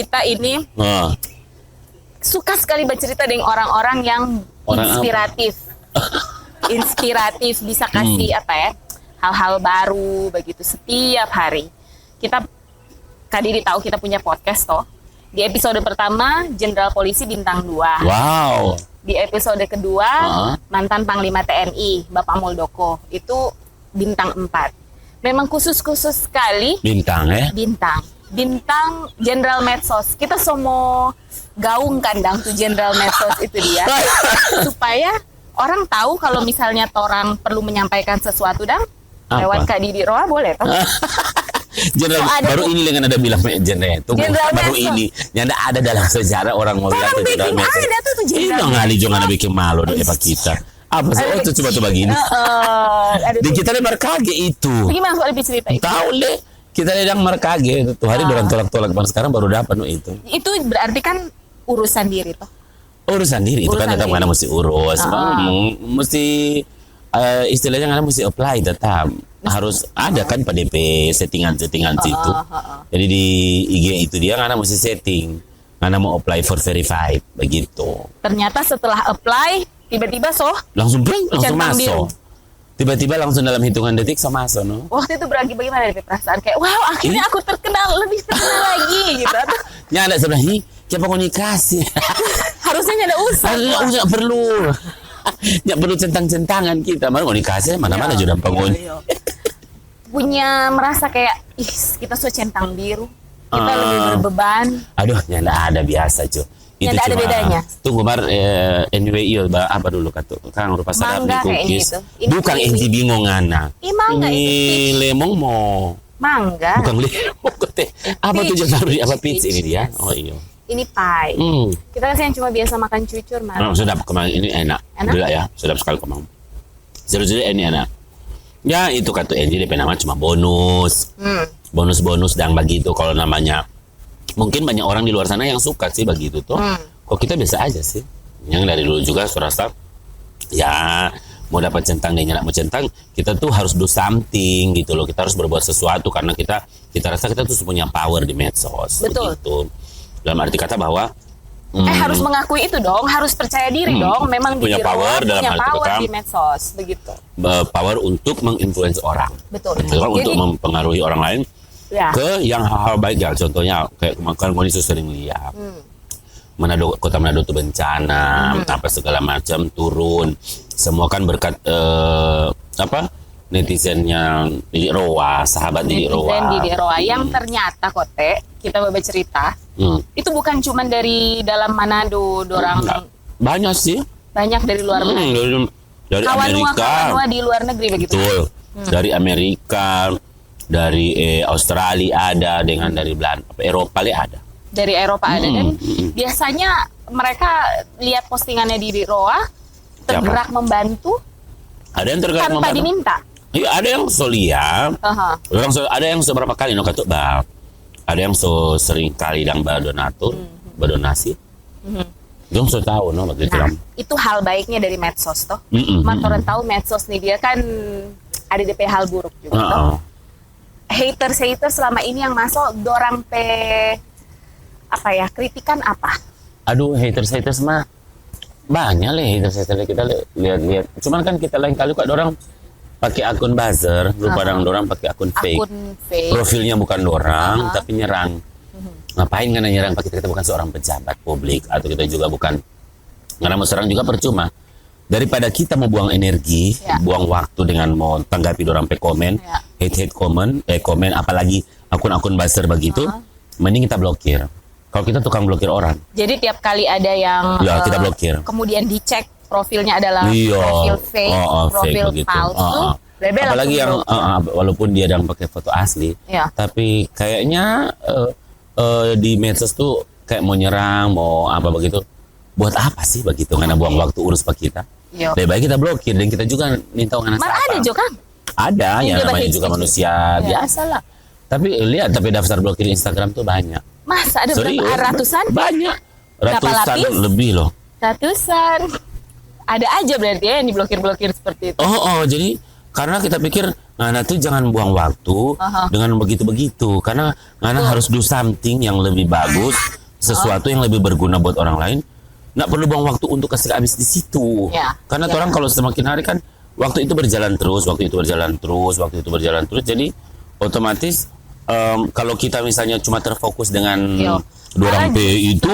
kita ini suka sekali bercerita dengan orang-orang yang inspiratif. Inspiratif, bisa kasih hal-hal baru begitu setiap hari. Kita Kak Didi tahu kita punya podcast toh. Di episode pertama Jenderal Polisi Bintang 2. Wow. Di episode kedua mantan Panglima TNI Bapak Muldoko itu bintang 4. Memang khusus sekali Bintang Bintang Jenderal Medsos. Kita semua gaungkan dang tuh Jenderal Medsos itu dia. Supaya orang tahu kalau misalnya orang perlu menyampaikan sesuatu dang lewat Kak Didi Roa boleh toh. Jenderal baru ini dengan ada bilang jenderal itu baru Medsos. ini yang ada dalam sejarah orang mau bilang itu Jenderal Medsos. Ada tuh Jenderal. Itu ngali jangan bikin malu dong Pak kita. Apa sih itu coba tuh begini. Di kita lebar kaget itu. Gimana soal lebih cerita itu? Tahu deh. Kita sedang merkage tuh hari dorang tolak-tolak sekarang baru dapat itu. Itu berarti kan urusan diri toh. Urusan diri itu kan tetap karena mesti urus. Mesti istilahnya karena mesti apply tetap. Harus ada kan PDP settingan situ. Jadi di IG itu dia karena mesti setting. Karena mau apply for verified begitu. Ternyata setelah apply tiba-tiba langsung centang masuk. biru. Tiba-tiba langsung dalam hitungan detik sama masuk no. Waktu itu bagaimana dari perasaan kayak wow akhirnya aku lebih terkenal lagi gitu. Ya ada sebelah ini siapa komunikasi. Harusnya ada usaha. Nggak perlu. Nggak perlu centang-centangan kita. Baru komunikasi mana-mana juga pengun. Punya merasa kayak kita sudah centang biru. Kita lebih berbeban. Aduh, ya nggak ada biasa cuy. Itu ada bedanya. Tunggu anyway apa dulu kata kan rupa sadap di cookies. Ini Bukan NG bingung ana. Mangga ini lemong mau. Mangga. Bukan lemong teh. Apa tuh taruh di apa peach ini dia? Oh iya. Ini pie. Kita kan yang cuma biasa makan cucur mah. Sedap kemarin ini enak. Gila ya, sedap sekali kemarin. Serius ini enak. Ya itu kata NG DP nama cuma bonus. Bonus dan begitu kalau namanya. Mungkin banyak orang di luar sana yang suka sih begitu tuh. Kok kita biasa aja sih. Yang dari dulu juga serasa ya mau dapat centang dan nggak mau centang, kita tuh harus do something gitu loh. Kita harus berbuat sesuatu karena kita rasa kita tuh punya power di medsos. Betul. Begitu. Dalam arti kata bahwa harus mengakui itu dong, harus percaya diri dong. Memang punya power dalam punya arti power kata di medsos begitu. Power untuk menginfluence orang. Betul. Untuk mempengaruhi orang lain. Ya. Ke yang hal-hal baik ya, contohnya kayak kemarin kondisi sering lihat Kota Manado itu bencana apa segala macam turun semua kan berkat netizennya Didi Roa, sahabat Didi Roa yang ternyata kote kita bercerita itu bukan cuma dari dalam Manado dorang banyak sih banyak dari luar Manado dari Amerika di luar negeri begitu betul dari Amerika dari Australia ada dengan dari Eropa ada. Dari Eropa ada dan biasanya mereka lihat postingannya Didi Roa tergerak membantu. Ada yang tergerak tanpa diminta. Iya, ada yang lihat. Ada yang seberapa kali no katuk bab. Ada yang sering kali dan berdonasi. Dong tahu no begitu. Nah, itu hal baiknya dari medsos toh. Orang tahu medsos nih dia kan ada DP hal buruk juga toh. Haters selama ini yang masuk dorang kritikan apa? Aduh haters mah banyak haters kita lihat. Cuman kan kita lain kali kok dorang pakai akun buzzer, lupa dorang pakai akun fake. Profilnya bukan dorang tapi nyerang. Ngapain kan nyerang kita bukan seorang pejabat publik atau kita juga bukan karena mau serang juga percuma. Daripada kita mau buang energi, buang waktu dengan mau tanggapi dorang komen, hate komen apalagi akun-akun buzzer begitu, mending kita blokir. Kalau kita tukang blokir orang. Jadi tiap kali ada yang kita blokir. Kemudian dicek profilnya adalah profil fake, profil palsu. Apalagi yang walaupun dia đang pakai foto asli, tapi kayaknya di medsos tuh kayak mau nyerang, mau apa begitu. Buat apa sih begitu? Karena buang waktu urus pak kita. Lebih baik kita blokir dan kita juga minta orang mana ada juga kan? Ada yang namanya juga manusia biasa lah. Tapi lihat daftar blokir Instagram tuh banyak. Masa ada berapa ratusan? Banyak. Ratusan lebih loh. Ratusan. Ada aja berarti ya yang diblokir-blokir seperti itu. Jadi karena kita pikir Ngana tuh jangan buang waktu dengan begitu-begitu, karena Ngana harus do something yang lebih bagus, sesuatu yang lebih berguna buat orang lain. Nggak perlu buang waktu untuk kasih habis di situ. Karena orang kalau semakin hari kan waktu itu berjalan terus, jadi otomatis kalau kita misalnya cuma terfokus dengan dorang P itu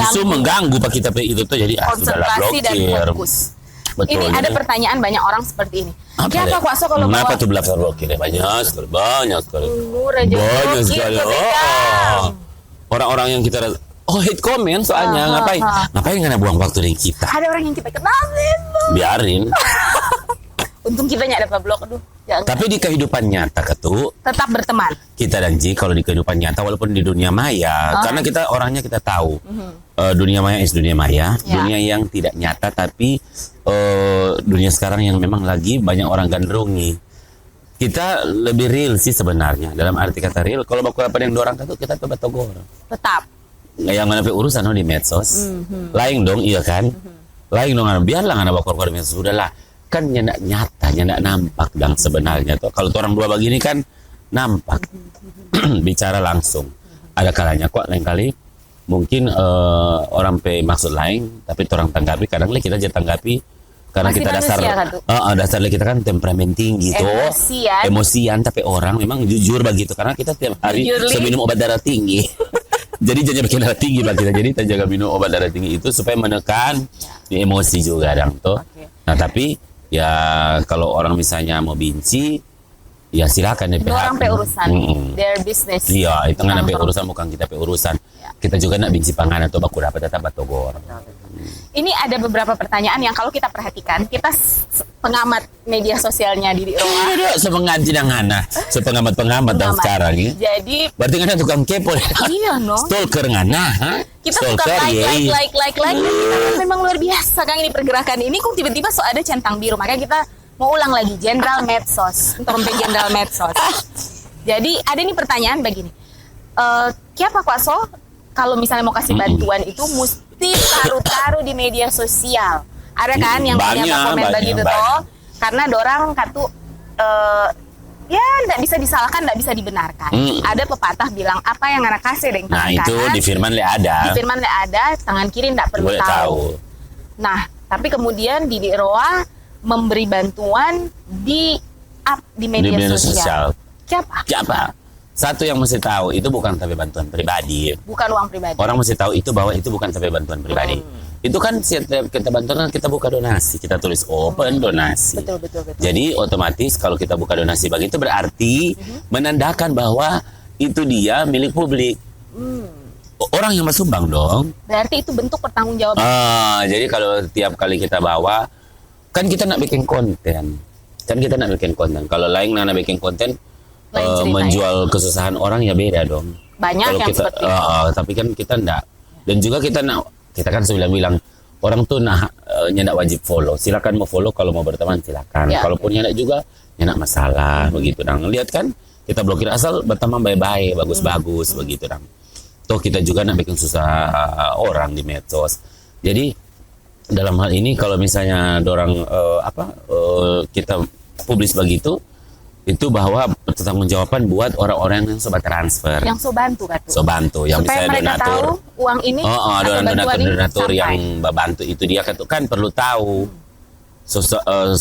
justru mengganggu pak kita P itu tuh, jadi sudahlah konsentrasi dan blokir. fokus. Betul, Ini ada pertanyaan banyak orang seperti ini. Kenapa Kak So kalau Kenapa bawa tuh belakang blokir? Banyak sekali. Raja Banyak blokir sekali. tuh, Bang? Orang-orang yang kita hate comment soalnya ngapain nggak buang waktu dengan kita? Ada orang yang kita kenalin. Biarin. Untung kita nggak dapat blok, aduh. Jangan. Tapi di kehidupan nyata ketu Tetap berteman. kita dan Ji kalau di kehidupan nyata walaupun di dunia maya karena kita orangnya kita tahu dunia maya is dunia maya, dunia yang tidak nyata tapi dunia sekarang yang memang lagi banyak orang gandrungi. Kita lebih real sih sebenarnya dalam arti kata real. Kalau baku apa yang dorang kata kita tuh batogor. Tetap. Yang mana urusan di medsos, lain dong iya kan, lain dong biarlah nggak baku di medsos sudahlah. Kan nyendak nyata, nyendak nampak dan sebenarnya tuh kalau orang dua begini kan nampak bicara langsung. Ada kalanya kok lain kali mungkin orang pe maksud lain tapi orang tanggapi kadang kita jadi tanggapi karena masih kita dasar kita kan temperamen tinggi tuh emosian tapi orang memang jujur begitu karena kita tiap hari minum obat darah tinggi. Jadi jangan bikin darah tinggi bagi kita. Jadi kita jaga minum obat darah tinggi itu supaya menekan di emosi juga dong tuh. Nah tapi ya kalau orang misalnya mau benci ya silakan itu orang pe urusan their business. Iya itu nggak pe urusan bukan kita pe urusan. Kita juga nak benci pangan atau baku dapat tetap batogor. Ini ada beberapa pertanyaan yang kalau kita perhatikan kita pengamat media sosialnya Didi Roa. Sepengaji ngana, sepengamat dan sekarang ya. Jadi berarti ngana tukang kepo. Iya no. Stalker ngana, kita suka like. Kita memang luar biasa Kang ini pergerakan ini kok tiba-tiba ada centang biru. Makanya kita mau ulang lagi Jenderal Medsos untuk Jenderal Medsos. Jadi ada nih pertanyaan begini. Siapa Pak So kalau misalnya mau kasih bantuan itu mesti taruh di media sosial. Ada kan yang banyak komen begitu toh? Karena dorang katu ya tidak bisa disalahkan, tidak bisa dibenarkan. Ada pepatah bilang apa yang anak kasih dengan tangan kanan. Nah itu di firman le ada. Di firman le ada, tangan kiri tidak perlu tahu. Nah tapi kemudian Didi Roa memberi bantuan di media sosial. Siapa? Satu yang mesti tahu itu bukan tapi bantuan pribadi. Bukan uang pribadi. Orang mesti tahu itu bahwa itu bukan tapi bantuan pribadi. Itu kan setiap kita bantuan kita buka donasi, kita tulis open donasi. Betul. Jadi otomatis kalau kita buka donasi begitu berarti menandakan bahwa itu dia milik publik. Orang yang sumbang dong. Berarti itu bentuk pertanggungjawaban. Jadi kalau tiap kali kita bawa kan kita nak bikin konten. Kalau lain nak bikin konten menjual kesusahan orang ya beda dong. Banyak kalau yang kita, seperti itu. Tapi kan kita enggak. Dan juga kita kan sudah bilang orang tuh nyendak wajib follow. Silakan mau follow kalau mau berteman silakan. Kalaupun nyendak juga nyendak masalah begitu dong. Lihat kan kita blokir asal berteman baik-baik, bagus-bagus begitu dong. Toh kita juga nak bikin susah orang di medsos. Jadi dalam hal ini kalau misalnya dorang kita publis begitu itu bahwa pertanggungjawaban buat orang-orang yang sobat transfer. Yang so bantu kan? So bantu, yang supaya misalnya mereka donatur. Tahu uang ini donatur yang bantu itu dia kan perlu tahu.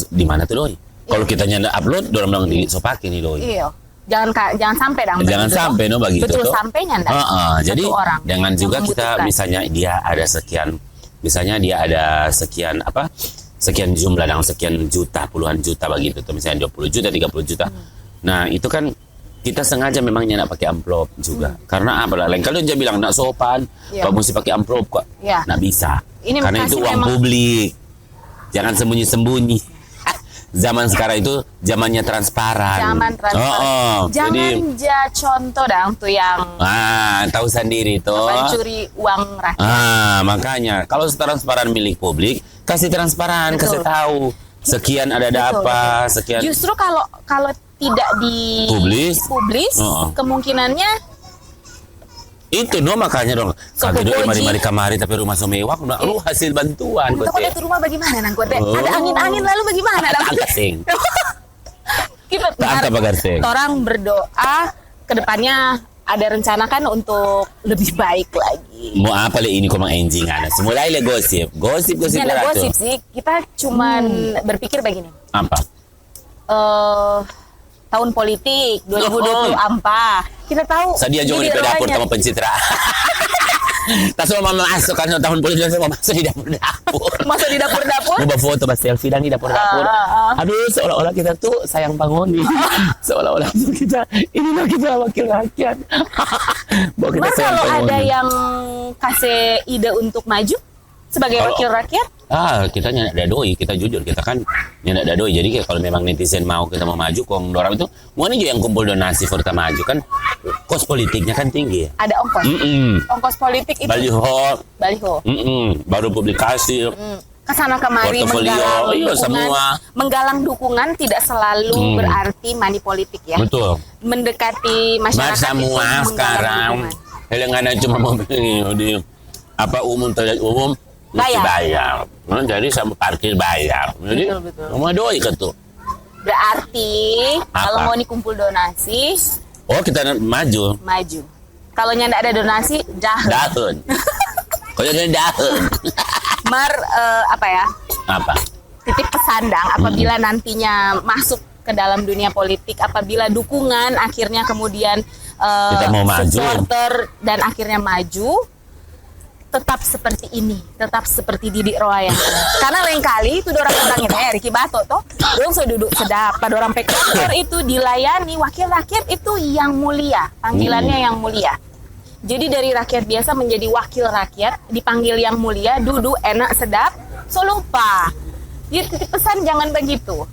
Di mana tuh doi? Kalau kita nyanda upload, dorang di so pakai nih doi. Iya. Jangan sampai dong. Jangan sampai no begitu betul tuh. Betul sampai nyanda. Jadi dengan juga kita misalnya dia ada sekian sekian jumlah dan sekian juta, puluhan juta begitu tuh misalnya 20 juta, 30 juta. Nah, itu kan kita sengaja memang nyendak pakai amplop juga. Karena apa? Lain kali dia bilang nak sopan, kok mesti pakai amplop kok. Nak bisa. Karena itu uang publik. Jangan sembunyi-sembunyi. Zaman sekarang itu zamannya transparan. Zaman transparan. Jangan contoh dong tuh yang tahu sendiri tuh. Mencuri uang rakyat. Makanya kalau transparan milik publik, kasih transparan, kasih tahu. Sekian ada apa, sekian. Justru kalau tidak di publis, kemungkinannya itu makanya dong. Kagak mari kamari tapi rumah so mewah, lu hasil bantuan. Untuk ada rumah bagaimana nang ada angin lalu bagaimana? Agak sing. Kita Tak angkat pagar seng. orang berdoa kedepannya ada rencana kan untuk lebih baik lagi. Mau apa le ini komang enjing ana. Semulai le gosip Ini ada lah gosip tuh. sih. Kita cuman berpikir begini. Apa? Tahun politik 2020 apa? Kita tahu. Sadia jangan di Didi dapur Rohanya- sama pencitraan. Tak semua mama masuk kan tahun politik saya mau masuk di dapur. Masuk di dapur-dapur. Mau selfie dan selfie dan di dapur-dapur. Aduh, seolah-olah kita tuh sayang Pangoni. Seolah-olah tuh kita inilah kita wakil rakyat. Bahwa kita Mas sayang kalau Pangoni. ada yang kasih ide untuk maju sebagai Kalau- wakil rakyat, Kita nyandak dadoi, kita jujur, kita kan nyandak dadoi. Jadi kayak kalau memang netizen mau kita mau maju, kong dorang itu mau nih yang kumpul donasi for kita maju kan, kos politiknya kan tinggi. ada ongkos. Ongkos politik itu Baliho, baliho. baru publikasi, Kesana kemari Portofolio, menggalang iya, dukungan. semua. Menggalang dukungan tidak selalu berarti money politik ya. betul. Mendekati masyarakat Masa itu semua menggalang sekarang, dukungan. helengan cuma mau di apa umum toilet umum mesti bayar. Jadi sama parkir bayar. Jadi Betul. mau doi kan tuh. Berarti kalau Apa? mau dikumpul donasi Oh kita maju. maju. Kalau nyanda ada donasi dah. Dahun. Kau jadi dahun. Apa ya? Apa? Titip pesandang apabila nantinya masuk ke dalam dunia politik, apabila dukungan akhirnya kemudian Kita mau maju. supporter dan akhirnya maju, tetap seperti ini, tetap seperti Didi Rohaya. Karena lain kali itu orang bilangin Ricky Bato toh, dong saya duduk sedap, pada orang pektor itu dilayani wakil rakyat itu yang mulia, panggilannya yang mulia. Jadi dari rakyat biasa menjadi wakil rakyat, dipanggil yang mulia, duduk enak sedap, so lupa. Jadi titip pesan jangan begitu.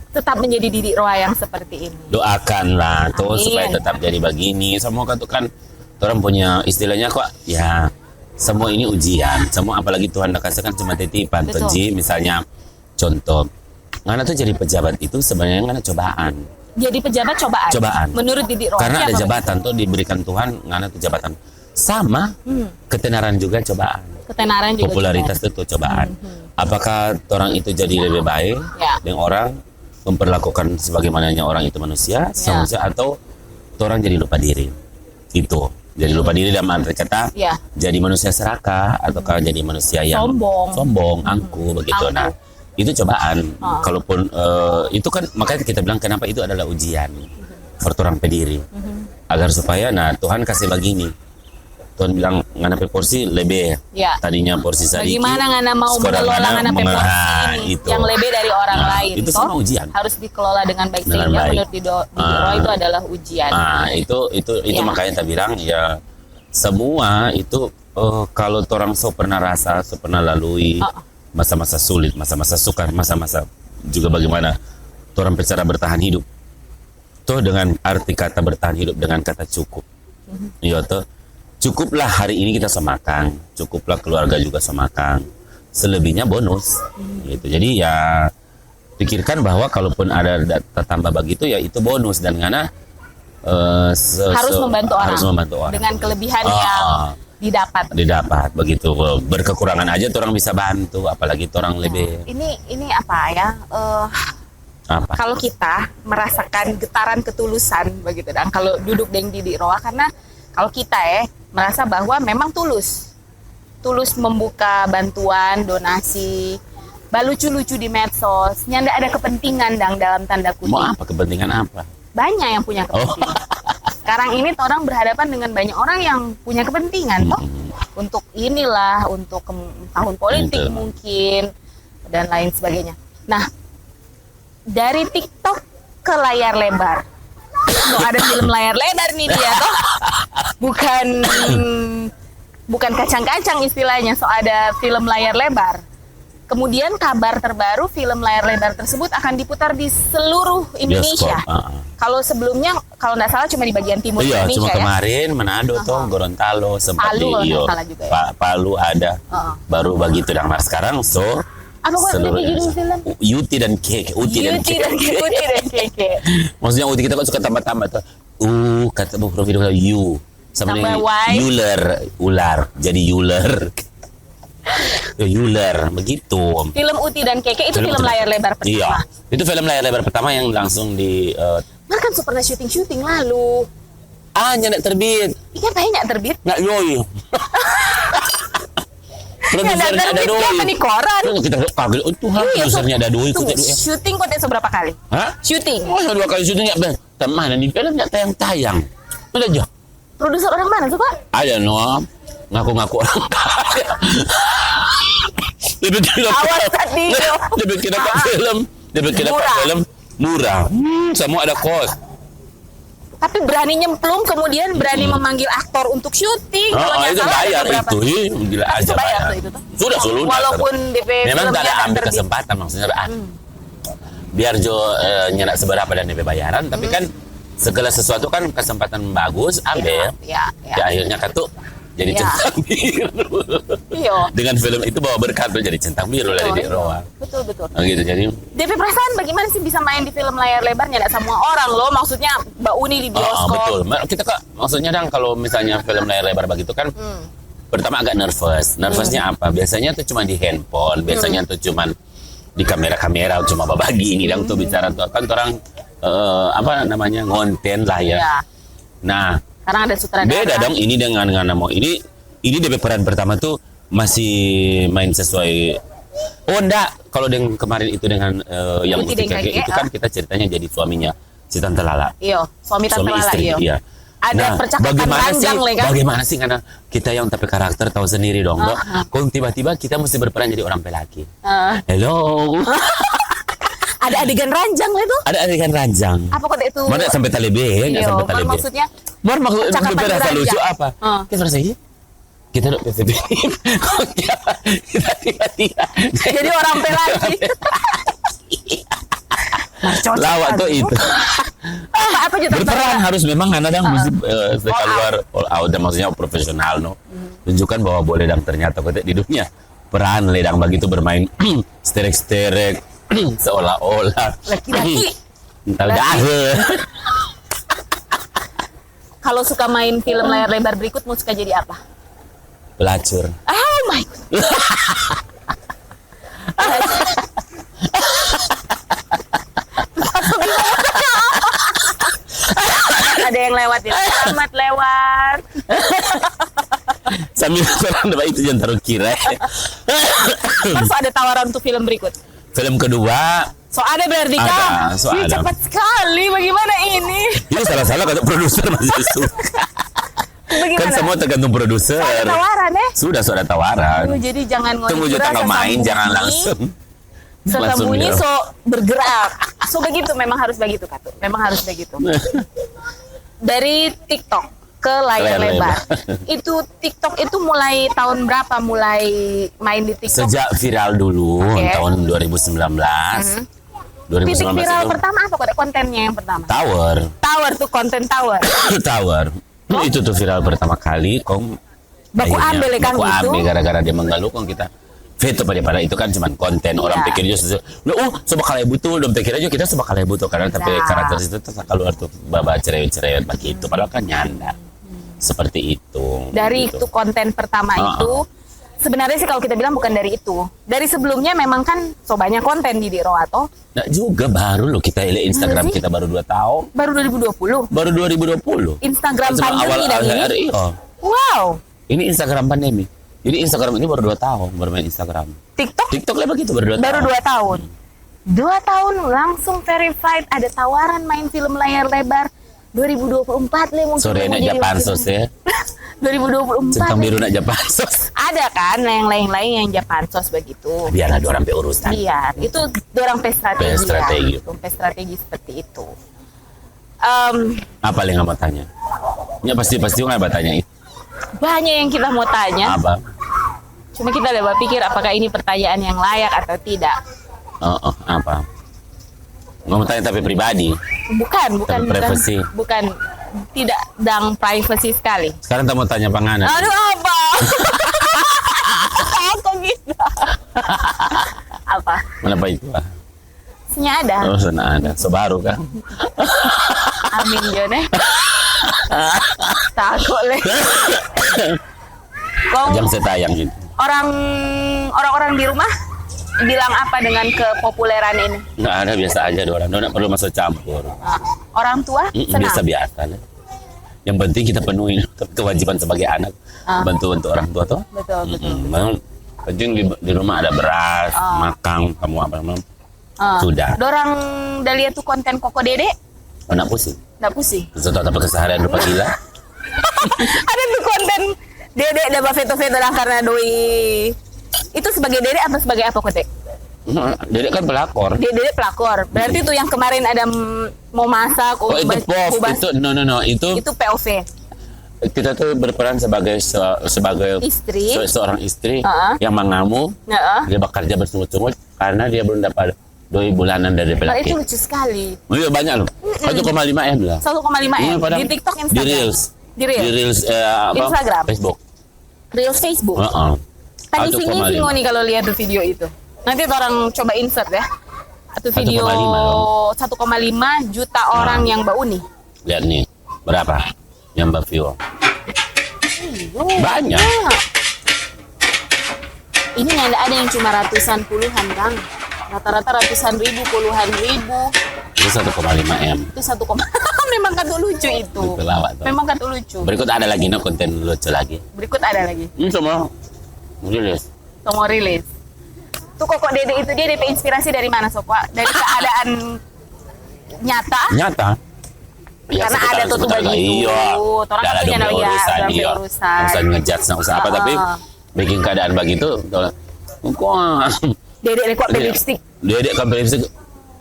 Tetap menjadi Didi Rohaya yang seperti ini. Doakanlah tuh Amin. supaya tetap jadi begini. Semua kan tuh kan orang punya istilahnya kok ya semua ini ujian. Semua apalagi Tuhan kasih kan cuma titipan. Betul. Tuji misalnya contoh, ngana tuh jadi pejabat itu sebenarnya ngana cobaan. Jadi pejabat cobaan. Cobaan. Menurut Didi Rohaya. Karena ada apa? jabatan tuh diberikan Tuhan, ngana tuh jabatan. Sama ketenaran juga cobaan. Ketenaran juga. Popularitas itu cobaan. Apakah orang itu jadi lebih baik Ya. dengan orang memperlakukan sebagaimananya orang itu manusia, manusia atau orang jadi lupa diri. Itu. Jadi lupa diri dalam arti kata Ya. jadi manusia serakah ataukah jadi manusia yang sombong, angku begitu. Angku. Nah, itu cobaan. Kalaupun itu kan makanya kita bilang kenapa itu adalah ujian buat orang pediri. Agar supaya nah Tuhan kasih begini. Tuhan bilang ngana pe porsi lebih. Ya. Tadinya porsi sedikit. Bagaimana ngana mau sekarang mengelola ngana mengelola, porsi ini itu. yang lebih dari orang Nah, lain. itu toh? sama ujian. Harus dikelola dengan baik Dengan sehingga baik. menurut Didi Rohaya itu adalah ujian. Itu Ya. makanya kita bilang ya semua itu kalau orang pernah rasa, pernah lalui masa-masa sulit, masa-masa sukar, masa-masa juga bagaimana orang cara bertahan hidup. Tuh dengan arti kata bertahan hidup dengan kata cukup. Iya tuh. Cukuplah hari ini kita semakan, cukuplah keluarga juga semakan. Selebihnya bonus. Gitu. Jadi ya pikirkan bahwa kalaupun ada tambah begitu ya itu bonus dan karena harus membantu orang. Dengan kelebihan yang didapat begitu. Berkekurangan aja tuh orang bisa bantu, apalagi tuh orang lebih ini apa ya? apa? Kalau kita merasakan getaran ketulusan begitu dan kalau duduk dengan Didi Rohaya karena kalau kita merasa bahwa memang tulus membuka bantuan, donasi, lucu-lucu di medsos, nyanda ada kepentingan dalam tanda kutip. Mau apa kepentingan apa? Banyak yang punya kepentingan. Sekarang ini orang berhadapan dengan banyak orang yang punya kepentingan toh untuk inilah, untuk tahun politik Betul. mungkin dan lain sebagainya. Nah, dari TikTok ke layar lebar. Tuh ada film layar lebar nih dia toh. Bukan kacang-kacang istilahnya, so ada film layar lebar. Kemudian kabar terbaru film layar lebar tersebut akan diputar di seluruh Indonesia. Kalau sebelumnya, kalau nggak salah cuma di bagian timur Iya, Indonesia cuma ya. kemarin Manado tuh, Gorontalo sempat Palu kalau di nggak salah juga ya. Palu ada. Baru begitu dan sekarang Apa kok lebih judul film? Uti dan Keke, Uti dan Keke. Maksudnya Uti kita kok suka tambah-tambah tuh. Kata profil Y. Sama Tambah dengan Y. Ular, ular. Jadi Ular. Euler, begitu. Film Uti dan Keke itu film layar lebar Iya, pertama. itu film layar lebar pertama yang langsung di Mana kan pernah syuting lalu. nyak terbit. Ikan banyak terbit. Nggak yoi. Produsernya ada doi. Apa nih koran? Kita kaget, oh Tuhan, produsernya ada doi. Tunggu, syuting kok seberapa kali? Hah? Syuting. Oh, 2 kali syuting nggak teman di film nggak tayang. Udah aja. Produser orang mana tuh, Pak? Ada no, ngaku-ngaku orang kaya. Lebih kira Awas tadi. Lebih kira film. Lebih kira film murah. Semua ada kos. Tapi berani nyemplung, kemudian berani memanggil aktor untuk syuting. Kalau nggak Itu salah bayar ada berapa? itu. Gila Tapi aja bayar bayar. tuh itu tuh. Sudah. Walaupun DP memang filmnya tak ada ambil terbit. kesempatan maksudnya. Biar Jo nyerak seberapa dan DP bayaran, tapi kan segala sesuatu kan kesempatan bagus ambil. Ya. Ya akhirnya kan tuh jadi Ya. centang biru. Iya. Dengan film itu bawa berkat tuh jadi centang biru lah di Roa. Betul. Oh, gitu jadi. DP perasaan bagaimana sih bisa main di film layar lebar? Nggak semua orang loh. Maksudnya Mbak Uni di bioskop. Betul. Kita kok maksudnya dong kalau misalnya film layar lebar begitu kan pertama agak nervous. Nervousnya apa? Biasanya tuh cuma di handphone, biasanya tuh cuma di kamera cuma babagi ini dong tuh bicara tuh kan orang apa namanya ngonten lah ya. Iya. Nah, Karena ada sutradara. beda dong ini dengan mau ini DP peran pertama tuh masih main sesuai. Oh enggak, kalau yang kemarin itu dengan yang Uti Uti dan Keke Keke, itu kan kita ceritanya jadi suaminya si Tante Lala. Iya, suami Tante Lala, istri, iya. iya. Ada percakapan ranjang lah kan. Bagaimana sih karena kita yang tapi karakter tahu sendiri dong, dok. Kok tiba-tiba kita mesti berperan jadi orang pelaki. Hello. Ada adegan ranjang lah itu. Ada adegan ranjang. Apa kok itu? Mana sampai tali B, Iya, nggak sampai tali B. maksudnya Mar maksud percakapan DP rasa ranjang. lucu apa? Kita rasa iya. Kita dok PVP. Kita tiba-tiba jadi orang pelaki. lawak tuh itu. apa juga Berperan harus memang karena dang mesti keluar all out dan maksudnya profesional no. Tunjukkan bahwa boleh dang ternyata kote di dunia peran ledang begitu bermain sterek-sterek seolah-olah laki-laki. Entah dah. Kalau suka main film layar lebar berikut mau suka jadi apa? Pelacur. Oh my god. Ada yang lewat ya. Selamat lewat. Sambil seorang depan itu jangan taruh kira. Terus ada tawaran untuk film berikut. Film kedua So ada berarti Ada, Kak? so Ih, ada. cepat sekali. Bagaimana ini? ini salah-salah kata produser masih suka. Bagaimana? Kan semua tergantung produser. Ada tawaran ya? Sudah tawaran. Jadi jangan Tunggu ngoyo tanggal main jangan langsung. Sesembunyi Langsung so bergerak. So begitu memang harus begitu Kak. Memang harus begitu. Dari TikTok ke layar Layar lebar. lebar. Itu TikTok itu mulai tahun berapa mulai main di TikTok? Sejak viral dulu Oke. tahun 2019. 2019 Titik viral itu pertama apa kok kontennya yang pertama? Tower. Tower tuh konten tower. Tower. Itu tuh viral pertama kali kong Baku akhirnya ambil ya, Kang, baku itu. ambil gara-gara dia menggaluh kong kita veto pada itu kan cuman konten orang Iya. pikir juga coba kalau butuh dong pikir aja kita coba kalau butuh karena tapi Nah. karakter itu tuh keluar tuh baba cerewet-cerewet begitu padahal kan nyanda seperti itu Dari gitu. itu konten pertama itu sebenarnya sih kalau kita bilang bukan dari itu. Dari sebelumnya memang kan so banyak konten di Roato. Nah, juga baru loh kita lihat Instagram Iya sih. kita baru 2 tahun Baru 2020. baru 2020 Instagram Cuma pandemi dan ini. hari iya. Wow. Ini Instagram pandemi. Jadi Instagram ini baru 2 tahun bermain Instagram. TikTok TikTok lah begitu baru 2 tahun. baru 2 tahun. 2 tahun langsung verified, ada tawaran main film layar lebar 2024 le mungkin. Sore mau nak jadi Japan wakil. sos ya. 2024. Centang biru nak Japan sos. Ada kan yang lain-lain yang Japansos begitu. Biarlah orang pe urusan. Iya, itu dorang pe strategi. Pe strategi. Ya. Pe strategi seperti itu. Apa yang kamu tanya? Ya pasti nggak bertanya itu. Banyak yang kita mau tanya. Apa? Cuma kita udah berpikir apakah ini pertanyaan yang layak atau tidak. Apa? Nggak mau tanya tapi pribadi. Bukan Tapi privacy. bukan tidak dang privacy sekali. Sekarang kita mau tanya panganan. Aduh apa? Kok gitu? Apa? Kenapa itu? Nya ada. Oh, sana ada. Sebaru kan? Amin Jone. Takut le. Kong Jangan saya tayang gitu. orang-orang di rumah bilang apa dengan kepopuleran ini? Nggak ada, biasa aja orang nggak perlu masuk campur. Nah, orang tua senang. Biasa-biasa lah. Yang penting kita penuhi kewajiban sebagai anak, bantu orang tua tuh. Betul. Penting di rumah ada beras, makan, kamu apa sudah. Dorang udah lihat tuh konten Koko Dede? Nggak pusing. Nggak pusing. Sesuatu apa keseharian rupa gila. Ada tuh konten Dede ada veto-veto dah karena doi. Itu sebagai Dede atau sebagai apa Kote? Dede kan pelakor. Dede pelakor. Berarti tuh yang kemarin ada mau masak, Oh itu POV, itu no itu POV. Kita tuh berperan sebagai Istri. seorang istri yang mengamuk. Dia bekerja bersungut-sungut karena dia belum dapat doi bulanan dari Oh, pelaki. itu lucu sekali. Oh iya banyak loh. 1,5 M lah. 1,5 M di TikTok, Instagram. Di Reels. Di Reels. Instagram. Facebook. Reels Facebook. Tadi sini singo nih kalau lihat tuh video itu. Nanti orang coba insert ya. Satu video 1,5 juta orang yang bau nih. Lihat nih, berapa yang view? Banyak. Ini nggak ada yang cuma ratusan puluhan, Kang. Rata-rata ratusan ribu, puluhan ribu. Itu 1,5 M. Itu 1, memang kan tuh lucu itu. Itu lawak tuh. Memang kan tuh lucu. Berikut ada lagi no konten lucu lagi. Berikut ada lagi. Semua rilis. Semua rilis. Tuh Koko Dede itu dia dapat inspirasi dari mana Sokwa? Dari keadaan nyata? Nyata. Ya, karena ada tuh begitu. Iya. Orang kan punya urusan. Urusan ngejudge, usah apa tapi bikin keadaan begitu. Kok Dede kok lipstick. Dede kan lipstick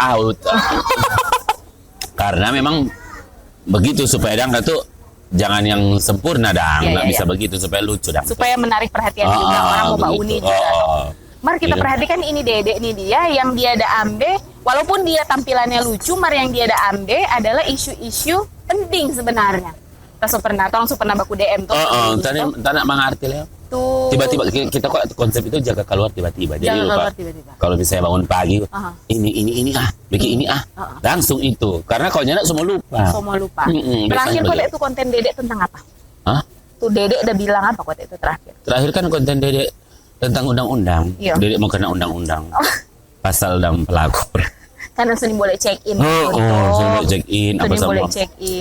out. Karena memang begitu supaya dang tuh jangan yang sempurna dang, nggak bisa begitu supaya lucu dang. Supaya menarik perhatian juga orang mau bau ini juga. Mar kita perhatikan ini Dede nih dia yang dia ada ambe, walaupun dia tampilannya lucu, mar yang dia ada ambe adalah isu-isu penting sebenarnya. Kita tolong pernah baku DM tuh. Tanya mengerti lah. Tuh. Tiba-tiba kita kok konsep itu jaga keluar tiba-tiba. Jadi lupa. Kalau misalnya bangun pagi, ini bikin ini langsung itu. Karena kalau nyenak semua lupa. Terakhir kok itu konten Dede tentang apa? Tuh Dede udah bilang apa kok itu terakhir? Terakhir kan konten Dede tentang undang-undang. Dede mau kena undang-undang. Pasal dan pelakor. Karena Suni boleh check in. Suni boleh check in. Apa sama?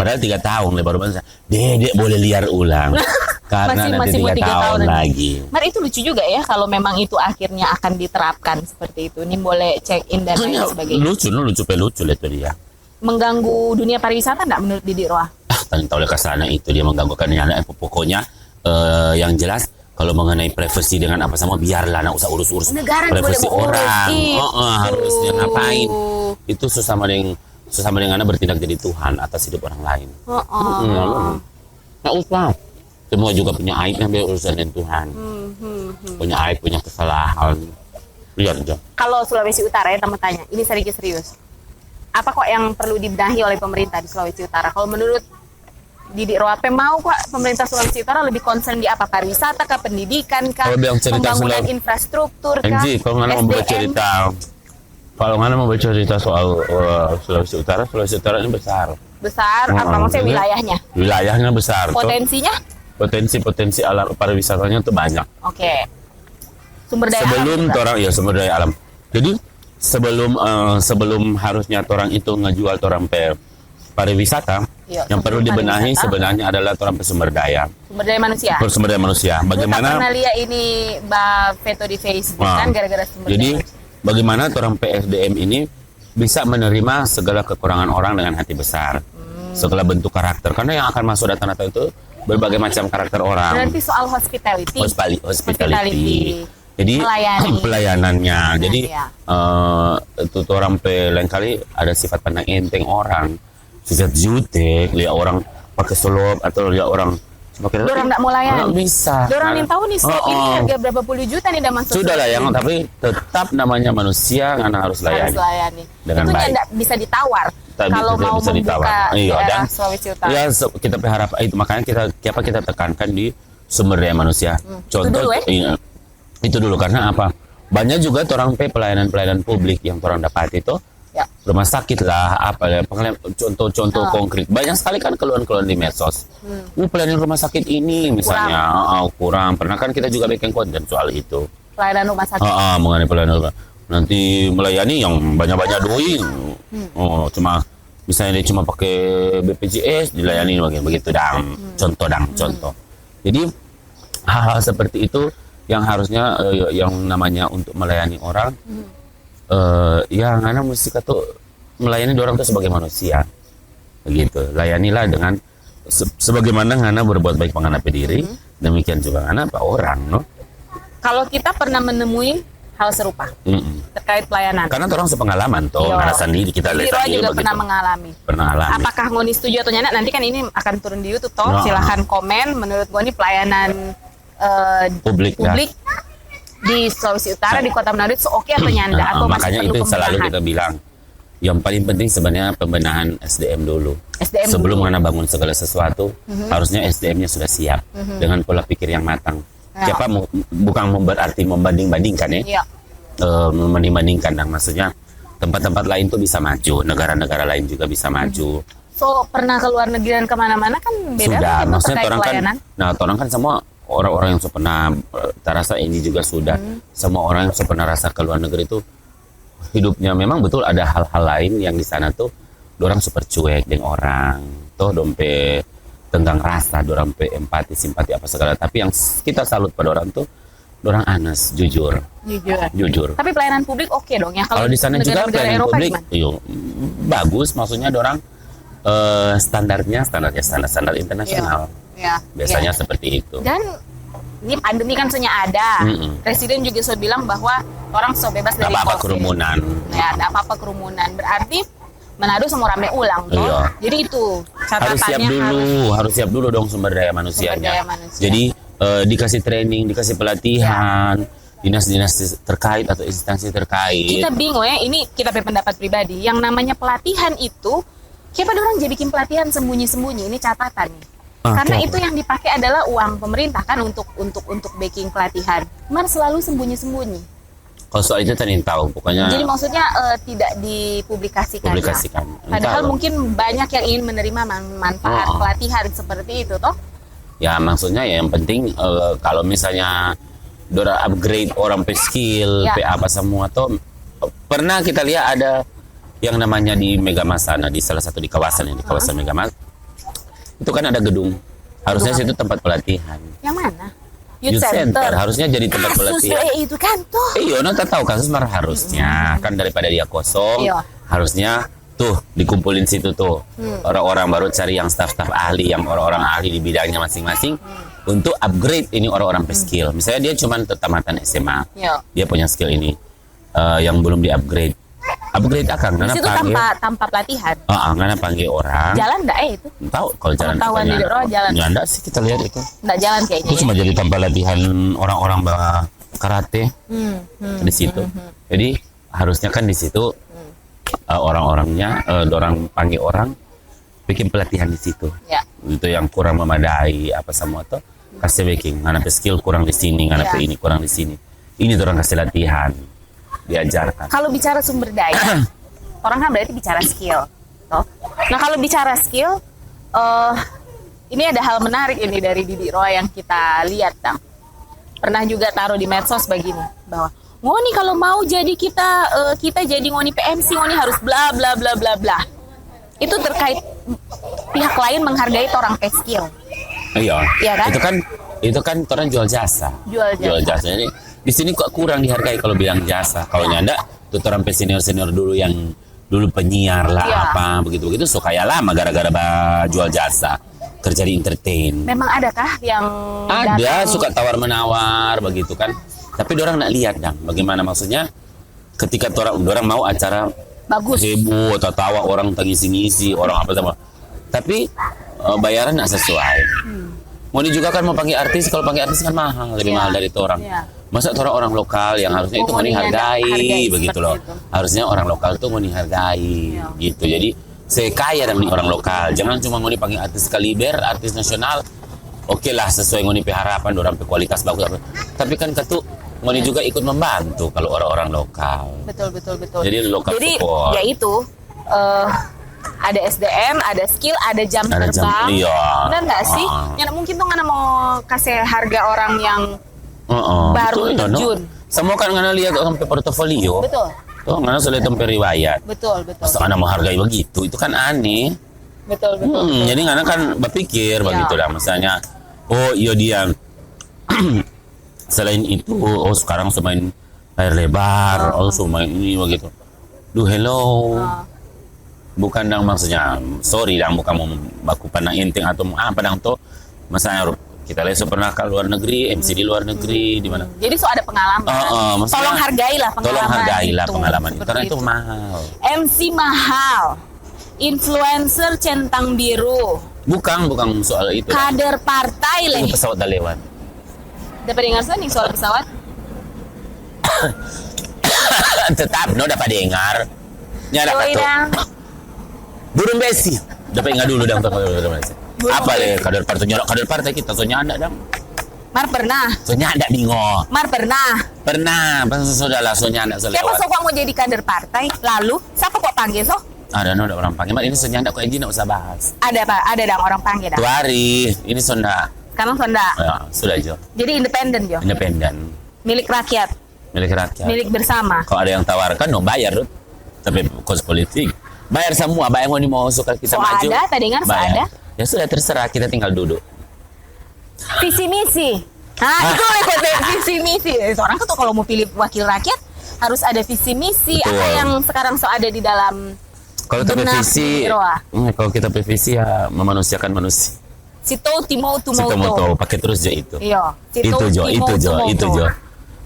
Padahal 3 tahun baru bangsa. Dede boleh liar ulang. Karena masih nanti 3 tahun lagi. Mar itu lucu juga ya kalau memang itu akhirnya akan diterapkan seperti itu. Ini boleh check in dan lain sebagainya. Lucu lihat dia. Mengganggu dunia pariwisata enggak menurut Didi Roa? Tanya tahu ke sana itu dia mengganggu kan pokoknya yang jelas kalau mengenai privasi dengan apa sama biarlah, nggak usah urus-urus privasi orang. Harusnya ngapain? Itu sesama dengan bertindak jadi Tuhan atas hidup orang lain. Nggak usah. Semua juga punya aib yang berurusan dengan Tuhan. Punya aib, punya kesalahan. Lihat aja. Kalau Sulawesi Utara ya teman tanya, ini serius. Apa kok yang perlu dibenahi oleh pemerintah di Sulawesi Utara? Kalau menurut Didi Roape mau kok pemerintah Sulawesi Utara lebih concern di apa? Pariwisata kah, pendidikan kah, pembangunan infrastruktur kah, kalau nggak mau bercerita soal Sulawesi Utara ini besar. Apa maksudnya wilayahnya? Wilayahnya besar. Potensinya? Potensi alam pariwisatanya tuh banyak. Oke. Sumber daya alam. Sumber daya alam. Jadi sebelum harusnya orang itu ngejual orang pariwisata, yang perlu dibenahi sebenarnya adalah orang sumber daya manusia. Bagaimana? Pernah lihat ini Mbak Veto di Facebook kan gara-gara sumber daya. Jadi bagaimana orang PSDM ini bisa menerima segala kekurangan orang dengan hati besar, segala bentuk karakter. Karena yang akan masuk data-data itu berbagai macam karakter orang. Berarti soal hospitality. Jadi pelayanannya. Jadi itu orang lain kali ada sifat pandang enteng orang. Sifat jutek, lihat orang pakai selop atau lihat orang orang nggak mau layan. Bisa. Orang yang tahu nih selop ini harga berapa puluh juta nih udah masuk. Sudah lah yang tapi tetap namanya manusia karena harus layani. Dengan itu baik. Nggak bisa ditawar. Kalau mau membuka daerah Sulawesi Utara. Ya kita berharap itu makanya kita tekankan di sumber daya manusia. Contoh itu dulu karena apa? Banyak juga orang pelayanan publik yang orang dapat itu rumah sakit lah, apa ya, contoh-contoh konkret. Banyak sekali kan keluhan-keluhan di medsos. Pelayanan rumah sakit ini misalnya kurang. Pernah kan kita juga bikin konten soal itu. Pelayanan rumah sakit. Mengenai pelayanan rumah. Nanti melayani yang banyak-banyak duit. Cuma misalnya dia cuma pakai BPJS dilayani begitu contoh. Jadi hal-hal seperti itu yang harusnya yang namanya untuk melayani orang yang Ngana mesti kata melayani orang itu sebagai manusia begitu. Layanilah dengan sebagaimana Ngana berbuat baik menghadapi diri, demikian juga Ngana apa orang, no? Kalau kita pernah menemui hal serupa terkait pelayanan, karena orang sepengalaman toh Ngana sendiri, kita lihat sendiri juga begitu. pernah alami. Apakah Ngoni setuju atau nyana? Nanti kan ini akan turun di YouTube toh. Silahkan komen menurut Ngoni pelayanan publik di Sulawesi Utara, di Kota Manado itu oke atau nyanda atau masih makanya perlu itu pembenahan? selalu kita bilang yang paling penting sebenarnya pembenahan SDM dulu. Sebelum Ngana bangun segala sesuatu, harusnya SDM-nya sudah siap dengan pola pikir yang matang. Siapa bukan berarti membanding-bandingkan ya. Membanding-bandingkan, maksudnya tempat-tempat lain tuh bisa maju, negara-negara lain juga bisa maju. So pernah ke luar negeri dan kemana-mana kan beda. Sudah, maksudnya orang pelayanan. kan, orang kan semua orang-orang yang sudah pernah terasa ini juga sudah. Semua orang yang sudah pernah rasa ke luar negeri itu hidupnya memang betul ada hal-hal lain yang di sana tuh orang super cuek dengan orang, tuh dompe tenggang rasa, orang pe empati, simpati apa segala. Tapi yang kita salut pada orang tuh orang anes, jujur. Tapi pelayanan publik oke dong ya. Kalau di sana juga pelayanan publik, bagus. Maksudnya orang standarnya standar internasional. Biasanya seperti itu. Dan ini pandemi kan sebenarnya ada. Presiden juga sudah bilang bahwa orang so bebas dari apa-apa COVID. kerumunan. Ya, ada apa-apa kerumunan. Berarti Manado semua rame ulang toh. Jadi itu catatannya harus siap dulu dong sumber daya manusianya. Jadi dikasih training, dikasih pelatihan, dinas-dinas terkait atau instansi terkait. Kita bingung ya, ini kita pendapat pribadi. Yang namanya pelatihan itu, siapa orang jadi bikin pelatihan sembunyi-sembunyi? Ini catatan nih. Karena itu yang dipakai adalah uang pemerintah kan untuk backing pelatihan. Cuman selalu sembunyi-sembunyi. Kalau soal itu tadi tahu, pokoknya. Jadi maksudnya tidak dipublikasikan. Padahal mungkin banyak yang ingin menerima manfaat pelatihan seperti itu, toh? Ya maksudnya ya yang penting kalau misalnya Dora upgrade orang pe skill, pe apa semua toh. Pernah kita lihat ada yang namanya di Megamas sana, di salah satu di kawasan Megamas. Itu kan ada gedung. Harusnya situ tempat pelatihan. Yang mana? Youth Center. Harusnya jadi tempat pelatihan. Itu kan tuh. Nona tahu kasus marah harusnya kan daripada dia kosong, harusnya tuh dikumpulin situ tuh orang-orang baru cari yang staff-staff ahli, yang orang-orang ahli di bidangnya masing-masing untuk upgrade ini orang-orang skill. Misalnya dia cuma tamatan SMA, dia punya skill ini yang belum di-upgrade. Upgrade akan karena panggil tanpa pelatihan. Karena panggil orang. Jalan enggak itu? Tahu kalau jalan jalan. Enggak sih kita lihat itu. Enggak jalan kayaknya. Itu cuma jadi tanpa latihan orang-orang karate di situ. Jadi harusnya kan di situ orang-orangnya orang panggil orang bikin pelatihan di situ. Itu yang kurang memadai apa semua tuh kasih baking. Karena skill kurang di sini, karena ini kurang di sini. Ini orang kasih latihan. Diajarkan. Kalau bicara sumber daya, orang kan berarti bicara skill, toh. Nah kalau bicara skill, ini ada hal menarik ini dari Didi Roy yang kita lihat, Dang. Pernah juga taruh di medsos begini bahwa Ngoni kalau mau jadi kita jadi Ngoni PMC, Ngoni harus bla bla bla bla bla. Itu terkait pihak lain menghargai orang skill. Iya kan? Itu kan orang jual jasa. Jual jasa. Jadi di sini kok kurang dihargai kalau bilang jasa. Kalau nyanda, tuh orang senior dulu yang dulu penyiar lah apa begitu so kaya lama gara-gara jual jasa kerja di entertain. Memang adakah yang ada suka tawar menawar begitu kan? Tapi orang nak lihat dong bagaimana maksudnya ketika orang mau acara bagus heboh atau tawa orang ngisi orang apa sama. Tapi bayaran nak sesuai. Ngoni juga kan mau panggil artis, kalau panggil artis kan mahal, lebih mahal dari itu orang. Masa orang lokal yang harusnya itu Ngoni hargai begitu loh. Harusnya orang lokal tuh Ngoni hargai gitu. Jadi sekaya dengan orang lokal. Jangan cuma Ngoni panggil artis kaliber, artis nasional. Oke lah sesuai Ngoni harapan, orang kualitas bagus. Tapi kan ketuk Ngoni juga ikut membantu kalau orang-orang lokal. Betul. Jadi lokal support. Ya itu ada SDM, ada skill, ada jam Ada jam, terbang. iya. Benar nggak sih? Ya mungkin tuh ngana mau kasih harga orang yang baru betul, terjun. Semua kan ngana lihat orang portofolio. Betul. Tuh ngana sudah tempe riwayat. Betul. Masa ngana menghargai begitu, itu kan aneh. Betul. Jadi ngana kan berpikir Ya. begitu lah. Misalnya, oh iya dia. Selain itu, oh sekarang semain layar lebar, oh semain ini begitu. Duh hello. Bukan dang maksudnya, sorry dang bukan mau baku pandang inting atau mau apa dang tuh. Misalnya kita lihat pernah ke luar negeri, MC di luar negeri di mana. Jadi so ada pengalaman. Maksudnya, Tolong hargailah pengalaman. Tolong hargailah pengalaman itu Seperti karena itu mahal. MC mahal. Influencer centang biru. Bukan soal itu. Kader partai Tunggu leh. pesawat dah lewat. Dapat dengar nih soal pesawat? Tetap no dapat dengar. Nyada Yoi kata. dang. Burung besi. Dapat ingat dulu dong. Burung Apa le besi. kader partai nyorok kader partai kita soalnya ada dong. Mar pernah. Soalnya ada bingo. Mar pernah. Pernah, pas sudah lah soalnya ada Siapa selewat. sok mau jadi kader partai? Lalu siapa kok panggil so? Ada no ada orang panggil. Mak ini soalnya ada kok Eji nak usah bahas. Ada Pak, ada dong orang panggil dah. Tuh hari ini sonda. Sekarang sonda. Ya, sudah Jo. Jadi independen Jo. Independen. Milik rakyat, Milik rakyat. milik bersama. Kalau ada yang tawarkan, no bayar, Rut. Tapi kos politik. Bayar semua, bayar mau suka kita So maju. ada, tadi dengar so bayar. ada. Ya sudah terserah, kita tinggal duduk. Visi misi. Itu ikut visi misi. Seorang tuh kalau mau pilih wakil rakyat harus ada visi misi. Betul. Apa yang sekarang so ada di dalam Kalau kita benak visi, Roa? kalau kita visi ya memanusiakan manusia. Sito Timo Kita mau Tumoto. tahu, pakai terus Jo itu. Iya. Itu Jo, Timo Tumoto. itu Jo.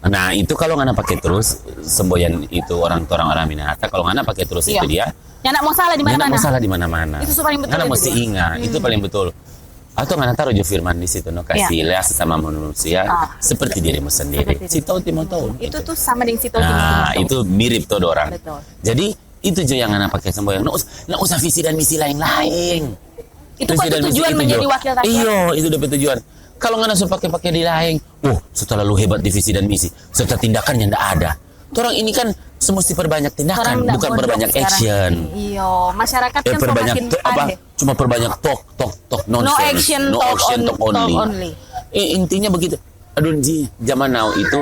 Nah itu kalau ngana pakai terus semboyan itu orang Minahasa. Kalau ngana pakai terus Iya. itu dia. Ya nak mau salah di Ngana mana-mana. mau salah di mana-mana. Itu paling betul Ngana itu mesti dia. ingat, itu paling betul. Atau ngana taruh Jo firman di situ, no kasih lihat sesama manusia seperti dirimu sendiri. Seperti Sito Timoto. Itu tuh sama dengan Sito Timo Nah Tumoto. itu mirip tuh orang. Betul. Jadi itu Jo yang ngana pakai semboyan. Nggak usah visi dan misi lain-lain. Itu kok tujuan menjadi wakil rakyat. Iya, itu dapat tujuan. Kalau nggak langsung pakai di lain, setelah lu hebat di visi dan misi, serta tindakannya ndak ada. Orang ini kan semesti perbanyak tindakan, ndak bukan bodoh perbanyak sekarang. action. Iya, masyarakat kan Perbanyak semakin pandai. cuma perbanyak talk nonsense. No action, talk only. Intinya begitu. Aduh Ji, zaman now itu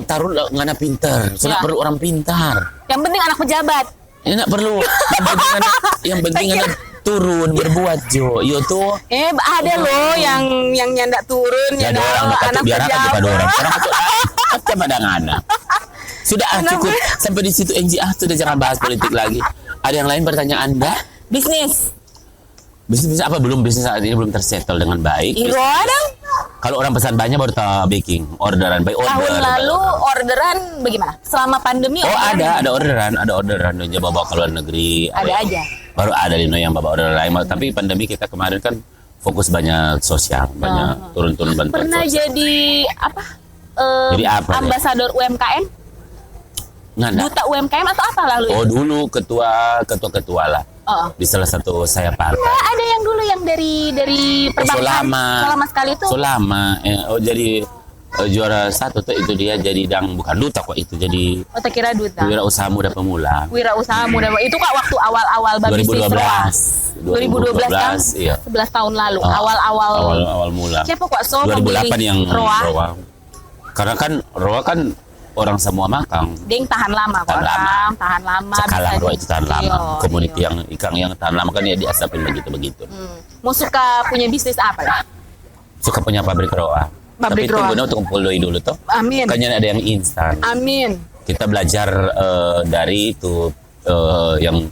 taruh ngana pintar, Ya. perlu orang pintar. Yang penting anak pejabat. Ini nggak perlu. Yang penting anak turun berbuat Jo. Yo tuh. Ada loh yang nyandak turun Ya ada orang kata biar apa kepada orang. Orang kata apa madangana. Sudah cukup sampai di situ NG sudah jangan bahas politik lagi. Ada yang lain pertanyaan Anda? Bisnis. Bisnis apa belum bisnis saat ini belum tersettle dengan baik. Iro ada. Kalau orang pesan banyak baru tak baking orderan by order. Tahun lalu orderan bagaimana? Selama pandemi ada orderan dia bawa ke luar negeri. Ada aja. Baru ada Lino yang bawa orderan lain. Tapi pandemi kita kemarin kan fokus banyak sosial, banyak turun-turun bantuan Pernah sosial. jadi apa? Jadi apa, Ambasador UMKM? Nggak ada. Duta UMKM atau apa lalu? Oh dulu ketua lah di salah satu saya partai. Ada yang dulu yang dari perbankan. Selama sekali itu. Selama jadi juara satu tuh itu dia jadi bukan duta kok itu jadi Oh, tak kira duta. wira usaha muda pemula. Wira usaha muda. Itu kak waktu awal-awal Babi 2012 kan? Iya. 11 tahun lalu. Awal-awal mula. Siapa kok so 2008 yang Roa? Roa. Karena kan Roa kan orang semua makang. Ding tahan lama kok. Tahan lama. Sekarang bisa Roa itu tahan lama. Iya, Community iya. yang ikang yang tahan lama kan ya diasapin begitu. Mau suka punya bisnis apa lah? Suka punya pabrik Roa. Tapi Pabrik Roa. tunggu untuk kumpul doi dulu toh. Amin. Makanya ada yang instan. Amin. Kita belajar dari itu yang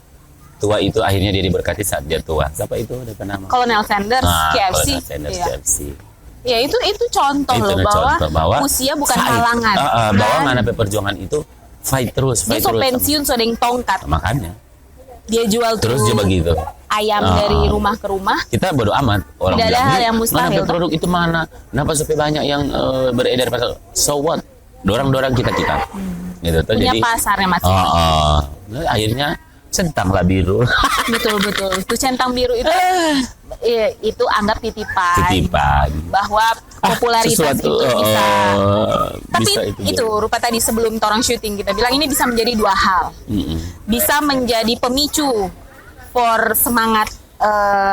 tua itu akhirnya dia diberkati saat dia tua. Siapa itu ada nama? Colonel Sanders, KFC. Colonel Sanders, Iya. KFC. Ya itu contoh Itu loh contoh bahwa usia bukan fight. halangan. Bahwa Kan? mana perjuangan itu fight terus. Dia so pensiun so deng tongkat. Makanya. Dia jual Terus tuh dia begitu. ayam dari rumah ke rumah. Kita bodo amat orang Tidak ada bilang, hal yang "Mana mustahil." produk itu mana? Kenapa sampai banyak yang beredar pasar? So what? Dorang kita. Gitu tuh. Punya Jadi pasarnya masih. nah, akhirnya centang lah biru. Betul. Itu centang biru itu itu anggap titipan. Titipan. Bahwa popularitas sesuatu, itu bisa. Tapi bisa itu rupa tadi sebelum orang syuting kita bilang ini bisa menjadi dua hal. Bisa menjadi pemicu for semangat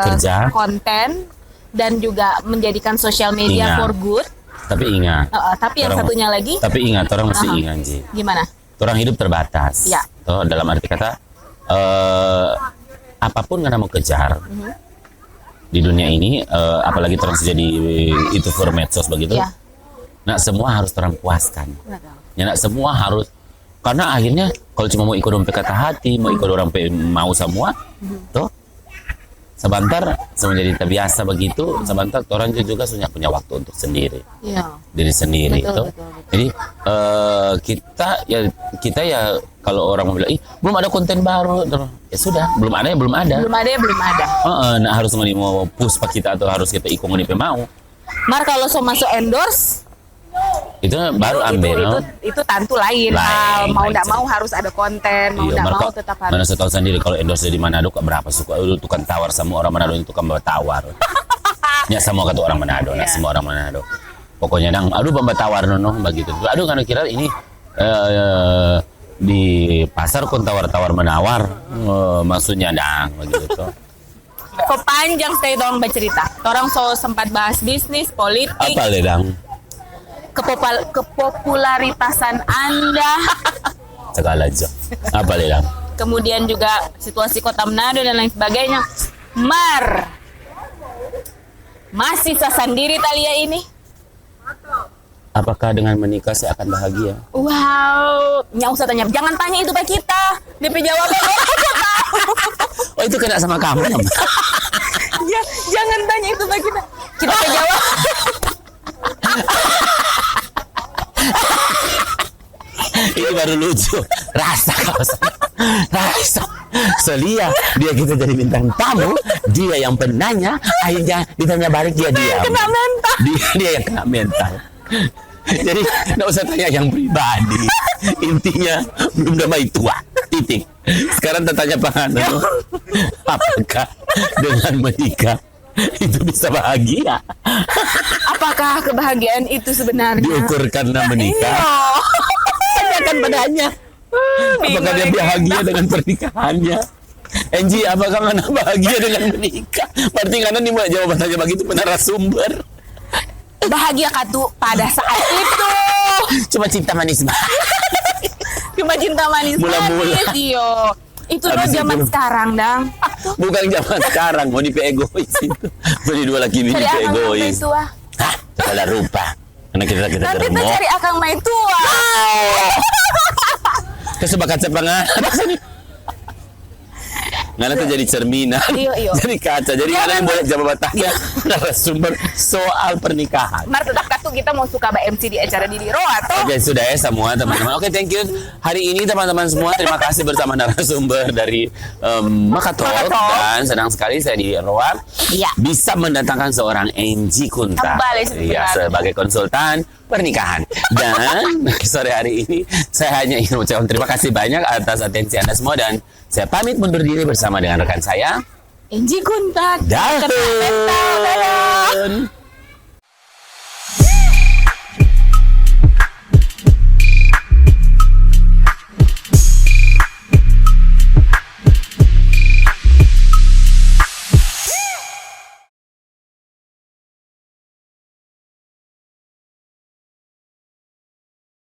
Kerja. konten dan juga menjadikan sosial media Ingat. for good. Tapi ingat. Tapi yang Orang- satunya lagi Tapi ingat, orang mesti Aha. ingat, Ji. gimana? Orang hidup terbatas. Ya. Toh, dalam arti kata, apapun yang mau kejar di dunia ini, apalagi orang jadi itu for medsos begitu, Ya. nah semua harus orang puaskan. Ya, nak semua harus, karena akhirnya kalau cuma mau ikut dompet kata hati, mau ikut orang mau semua, toh sebentar menjadi terbiasa begitu, sebentar orang juga punya waktu untuk sendiri. Iya. Diri sendiri Betul, toh. betul, betul. Jadi kita ya kalau orang mau bilang, ih belum ada konten baru, ya sudah, belum ada ya belum ada. Belum ada. Nah harus mau push pak kita atau harus kita ikut ngoni mau. Mar kalau so masuk endorse Itu baru ambil. itu tentu lain Lain, hal. Mau lain tidak cerita. mau harus ada konten, mau tidak mau tetap harus. Mana saya tahu sendiri kalau endorse di Manado kok berapa suka tukang tawar, sama orang Manado itu tukang tawar. Ya semua kata orang Manado, nah semua orang Manado. Pokoknya dang, aduh pembatawar nono begitu. Aduh karena kira ini di pasar kon tawar-tawar menawar, maksudnya dang begitu tuh. Kok panjang sekali dong bercerita. Orang so sempat bahas bisnis, politik, Apa le dang? kepopularitasan Anda, Segala aja. Apa le dang? kemudian juga situasi kota Manado dan lain sebagainya. Mar, masih sah sendiri Talia ini? Apakah dengan menikah saya akan bahagia? Wow, nggak usah tanya, jangan tanya itu Pak kita. DP jawaban Oh itu kena sama kamu. jangan tanya itu Pak kita. Kita jawab. Ini baru lucu. Rasa kau. Rasa. Selia dia kita jadi bintang tamu, dia yang penanya, akhirnya ditanya balik dia diam. Kena mental. Dia yang kena mental. Jadi nggak usah tanya yang pribadi. Intinya belum damai tua. Titik. Sekarang tanya Pangano, apakah dengan menikah itu bisa bahagia? Apakah kebahagiaan itu sebenarnya? Diukur karena menikah? Tanyakan padanya. Apakah dia bahagia dengan pernikahannya? Enji, apakah Ngana bahagia dengan menikah? Berarti Ngana nih mau jawab tanya begitu narasumber. Bahagia katu pada saat itu. Cuma cinta manis mah. Cuma cinta manis. Mula-mula. Iyo. Itu loh Habis zaman itu. sekarang, Dang. Bukan zaman sekarang, mau nipe egois itu. Beli dua laki bini Cari nipe akang main egois. tua. Hah, salah rupa. Karena kita Nanti kita germo. cari akang main tua. Kesebakat sepangan. Ngana tuh jadi cerminan, Iyo. jadi kaca, jadi Ngana yang boleh jawab tanya narasumber soal pernikahan. Mar tetap katu kita mau suka MC di acara di Roa toh. Oke, sudah ya semua teman-teman. Oke, thank you. Hari ini teman-teman semua, terima kasih bersama narasumber dari Makatalk. Dan senang sekali saya di Roar Iya. bisa mendatangkan seorang Enji Kunta. Kembali seperti Iya, baru. sebagai konsultan pernikahan. Dan sore hari ini saya hanya ingin mengucapkan terima kasih banyak atas atensi Anda semua dan saya pamit mundur diri bersama dengan rekan saya. Enji Kuntak. Dahun.